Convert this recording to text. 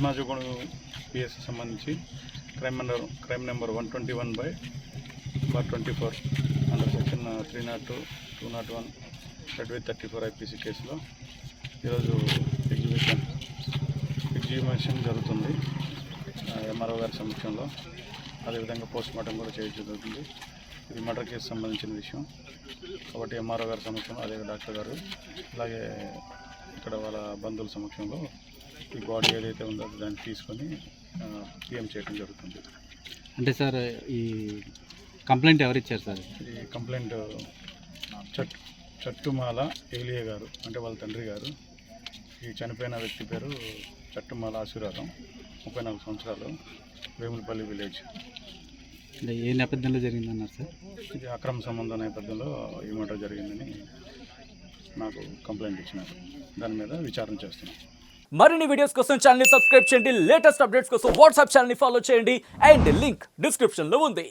పద్మాజగూడ PS సంబంధించి crime number 121/24 under section 302, 201, ZW34 IPC కేసులో ఈరోజు ఎగ్జిబిషన్ జరుగుతుంది ఎంఆర్ఓ గారి సమక్షంలో. అదేవిధంగా పోస్ట్ మార్టం కూడా చేయడం జరుగుతుంది. ఇది మర్డర్ కేసు సంబంధించిన విషయం కాబట్టి ఎంఆర్ఓ గారి సమక్షంలో, అదే డాక్టర్ గారు, అలాగే ఇక్కడ వాళ్ళ బంధువుల సమక్షంలో ఈ బాడీ ఏదైతే ఉందో దాన్ని తీసుకొని పిఎం చేయడం జరుగుతుంది. అంటే సార్ ఈ కంప్లైంట్ ఎవరు ఇచ్చారు సార్? ఈ కంప్లైంట్ చట్టుమాల ఏలియా గారు, అంటే వాళ్ళ తండ్రి గారు. ఈ చనిపోయిన వ్యక్తి పేరు చట్టుమాల ఆశీర్వాదం, 34 సంవత్సరాలు, వేములపల్లి విలేజ్. అంటే ఏ నేపథ్యంలో జరిగిందన్నారు సార్? ఇది అక్రమ సంబంధం నేపథ్యంలో ఈ మర్డర్ జరిగిందని నాకు కంప్లైంట్ ఇచ్చినారు. దాని మీద విచారణ చేస్తున్నాం. మరిన్ని వీడియోస్ కోసం ఛానల్ ని సబ్స్క్రైబ్ చేయండి. లేటెస్ట్ అప్డేట్స్ కోసం వాట్సాప్ ఛానల్ ని ఫాలో చేయండి. అండ్ లింక్ డిస్క్రిప్షన్ లో ఉంది.